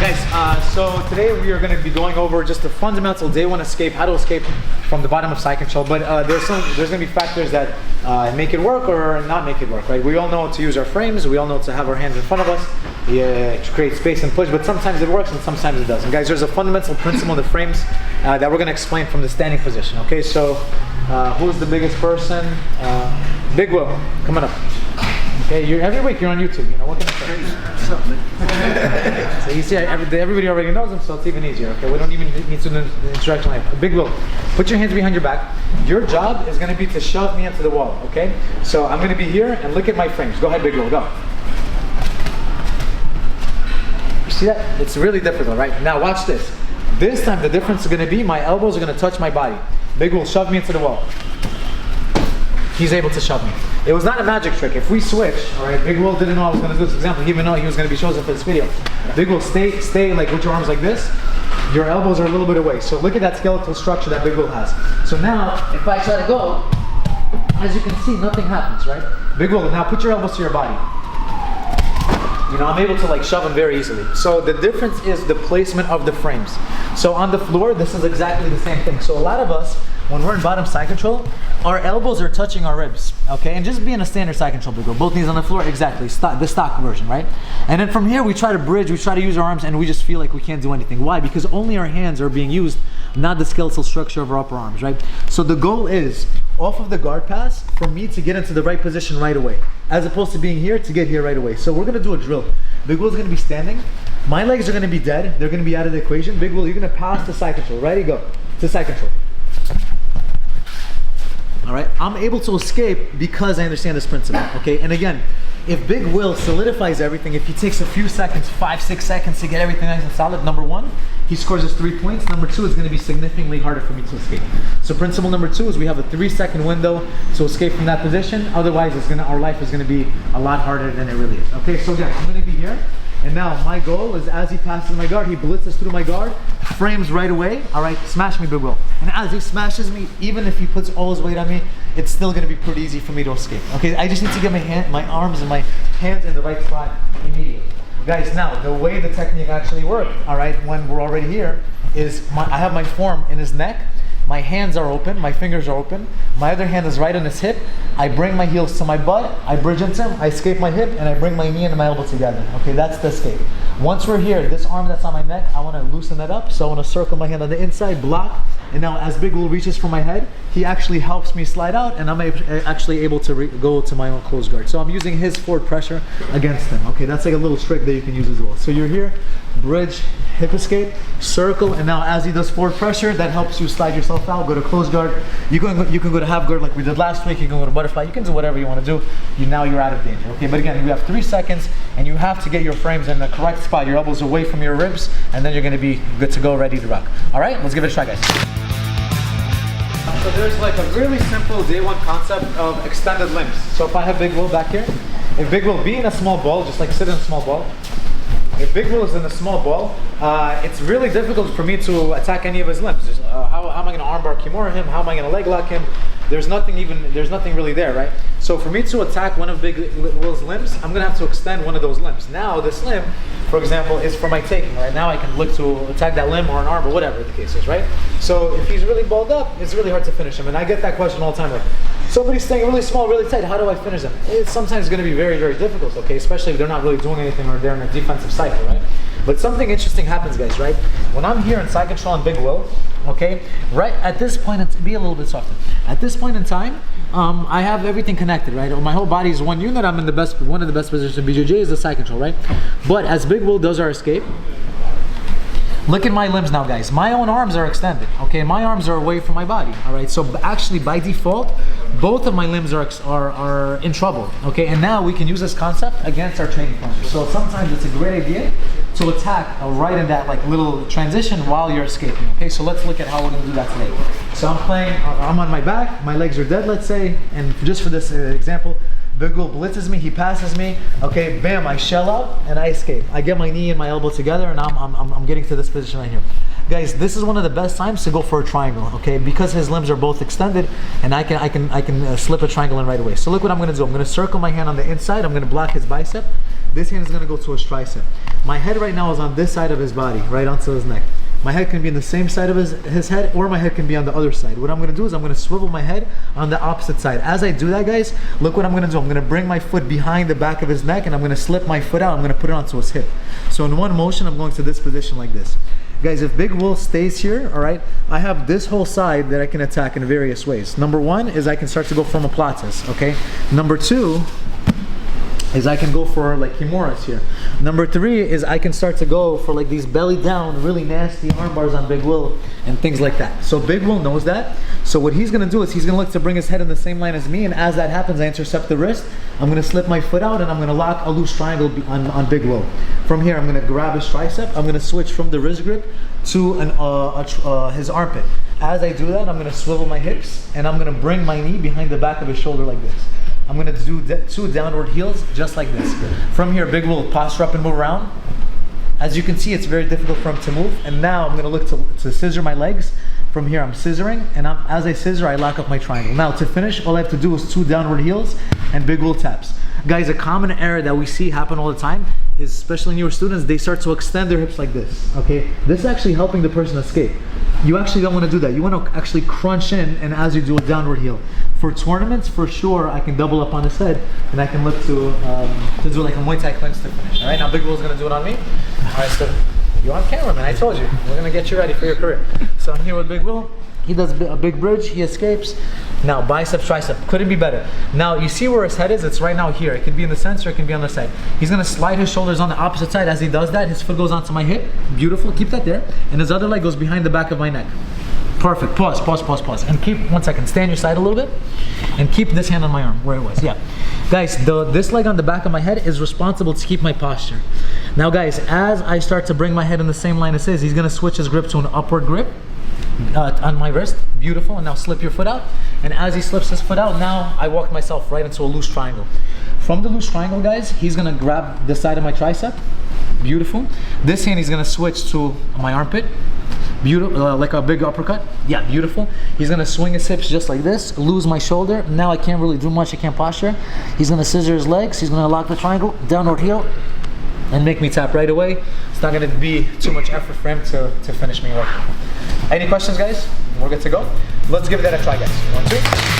Guys, so today we are going to be going over just the fundamental day one escape, how to escape from the bottom of side control. But there's going to be factors that make it work or not make it work, right? We all know to use our frames, we all know to have our hands in front of us, to create space and push, but sometimes it works and sometimes it doesn't. Guys, there's a fundamental principle in the frames that we're going to explain from the standing position, okay? So, who's the biggest person? Big Will, coming up. Okay, every week you're on YouTube, you know, what can I say? So you see, everybody already knows him, so it's even easier, okay? We don't even need to do the introduction like Big Will, put your hands behind your back. Your job is going to be to shove me into the wall, okay? So I'm going to be here and look at my frames. Go ahead, Big Will, go. You see that? It's really difficult, right? Now watch this. This time the difference is going to be my elbows are going to touch my body. Big Will, shove me into the wall. He's able to shove me. It was not a magic trick. If we switch, all right, Big Will didn't know I was going to do this example. He didn't know he was going to be chosen for this video. Big Will, stay like with your arms like this. Your elbows are a little bit away. So look at that skeletal structure that Big Will has. So now, if I try to go, as you can see, nothing happens, right? Big Will, now put your elbows to your body. You know, I'm able to like shove them very easily. So the difference is the placement of the frames. So on the floor, this is exactly the same thing. So a lot of us, when we're in bottom side control, our elbows are touching our ribs, okay? And just be in a standard side control, Big Will. Both knees on the floor, exactly, the stock version, right? And then from here, we try to bridge, we try to use our arms, and we just feel like we can't do anything. Why? Because only our hands are being used, not the skeletal structure of our upper arms, right? So the goal is, off of the guard pass, for me to get into the right position right away, as opposed to being here to get here right away. So we're gonna do a drill. Big Will's gonna be standing. My legs are gonna be dead. They're gonna be out of the equation. Big Will, you're gonna pass to side control. Ready, go. To side control. All right, I'm able to escape because I understand this principle, okay? And again, if Big Will solidifies everything, if he takes a few seconds, 5-6 seconds to get everything nice and solid, number one, he scores his 3 points. Number two, it's gonna be significantly harder for me to escape. So principle number two is we have a 3-second window to escape from that position. Otherwise, our life is gonna be a lot harder than it really is. Okay, so again, I'm gonna be here. And now my goal is as he passes my guard, he blitzes through my guard, frames right away, all right, smash me, Big Will. And as he smashes me, even if he puts all his weight on me, it's still gonna be pretty easy for me to escape. Okay, I just need to get my arms and my hands in the right spot immediately. Guys, now the way the technique actually works, all right, when we're already here, is I have my form in his neck, my hands are open, my fingers are open, my other hand is right on his hip, I bring my heels to my butt, I bridge into him, I escape my hip, and I bring my knee and my elbow together. Okay, that's the escape. Once we're here, this arm that's on my neck, I want to loosen that up, so I want to circle my hand on the inside, block, and now as Big Will reaches for my head, he actually helps me slide out, and I'm actually able to go to my own close guard. So I'm using his forward pressure against him. Okay, that's like a little trick that you can use as well. So you're here, bridge, hip escape, circle, and now as he does forward pressure, that helps you slide yourself out, go to close guard. You can go to half guard like we did last week, you can go to butterfly, you can do whatever you want to do. Now you're out of danger, okay? But again, you have 3 seconds, and you have to get your frames in the correct spot, your elbows away from your ribs, and then you're going to be good to go, ready to rock. All right, let's give it a try, guys. So there's like a really simple day one concept of extended limbs. So if I have Big Will back here, if Big Will be in a small ball, just like sit in a small ball. If Big Will is in a small ball, it's really difficult for me to attack any of his limbs. How am I going to armbar Kimura him? How am I going to leg lock him? There's nothing really there, right? So for me to attack one of Big Will's limbs, I'm going to have to extend one of those limbs. Now this limb, for example, is for my taking, right? Now I can look to attack that limb or an arm or whatever the case is, right? So if he's really balled up, it's really hard to finish him. And I get that question all the time, like, somebody's staying really small, really tight, how do I finish them? It's sometimes going to be very, very difficult, okay? Especially if they're not really doing anything or they're in a defensive cycle, right? But something interesting happens, guys, right? When I'm here in side control on Big Will, okay, right at this point, be a little bit softer. At this point in time, I have everything connected, right? My whole body is one unit. I'm in one of the best positions in BJJ is the side control, right? But as Big Will does our escape, look at my limbs now, guys. My own arms are extended, okay? My arms are away from my body, all right? So actually, by default, both of my limbs are in trouble, okay? And now we can use this concept against our training partners. So sometimes it's a great idea to attack right in that like little transition while you're escaping, okay? So let's look at how we're gonna do that today. So I'm on my back, my legs are dead, let's say, and just for this example, Big Will blitzes me, he passes me, okay, bam, I shell out and I escape. I get my knee and my elbow together and I'm getting to this position right here. Guys, this is one of the best times to go for a triangle, okay? Because his limbs are both extended, and I can slip a triangle in right away. So look what I'm gonna do. I'm gonna circle my hand on the inside. I'm gonna block his bicep. This hand is gonna go to his tricep. My head right now is on this side of his body, right onto his neck. My head can be on the same side of his head, or my head can be on the other side. What I'm gonna do is I'm gonna swivel my head on the opposite side. As I do that, guys, look what I'm gonna do. I'm gonna bring my foot behind the back of his neck, and I'm gonna slip my foot out. I'm gonna put it onto his hip. So in one motion, I'm going to this position like this. Guys, if Big Will stays here, all right, I have this whole side that I can attack in various ways. Number one is I can start to go for omoplatas, okay? Number two is I can go for like kimuras here. Number three is I can start to go for like these belly down, really nasty arm bars on Big Will and things like that. So Big Will knows that. So what he's gonna do is he's gonna look to bring his head in the same line as me, and as that happens, I intercept the wrist. I'm gonna slip my foot out and I'm gonna lock a loose triangle on Big Will. From here, I'm gonna grab his tricep. I'm gonna switch from the wrist grip to his armpit. As I do that, I'm gonna swivel my hips and I'm gonna bring my knee behind the back of his shoulder like this. I'm gonna do 2 downward heels just like this. From here, Big Will posture up and move around. As you can see, it's very difficult for him to move. And now I'm gonna look to scissor my legs. From here, I'm scissoring, and as I scissor, I lock up my triangle. Now, to finish, all I have to do is 2 downward heels and Big Will taps. Guys, a common error that we see happen all the time is, especially newer students, they start to extend their hips like this, okay? This is actually helping the person escape. You actually don't want to do that. You want to actually crunch in, and as you do a downward heel. For tournaments, for sure, I can double up on his head, and I can look to do like a Muay Thai clinch to finish. All right, now Big Will's going to do it on me. All right, so you're on camera, man. I told you. We're going to get you ready for your career. So I'm here with Big Will. He does a big bridge, he escapes. Now bicep, tricep, couldn't be better. Now you see where his head is? It's right now here. It can be in the center, it can be on the side. He's gonna slide his shoulders on the opposite side. As he does that, his foot goes onto my hip. Beautiful, keep that there. And his other leg goes behind the back of my neck. Perfect, pause. And keep, 1 second, stay on your side a little bit. And keep this hand on my arm, where it was, yeah. Guys, this leg on the back of my head is responsible to keep my posture. Now guys, as I start to bring my head in the same line as his, he's gonna switch his grip to an upward grip. On my wrist, beautiful, and now slip your foot out. And as he slips his foot out, now I walk myself right into a loose triangle. From the loose triangle, guys, he's gonna grab the side of my tricep, beautiful. This hand he's gonna switch to my armpit, beautiful, like a big uppercut, yeah, beautiful. He's gonna swing his hips just like this, lose my shoulder. Now I can't really do much, I can't posture. He's gonna scissor his legs, he's gonna lock the triangle, downward heel, and make me tap right away. It's not gonna be too much effort for him to finish me right. Any questions, guys? We're good to go. Let's give that a try, guys. 1, 2.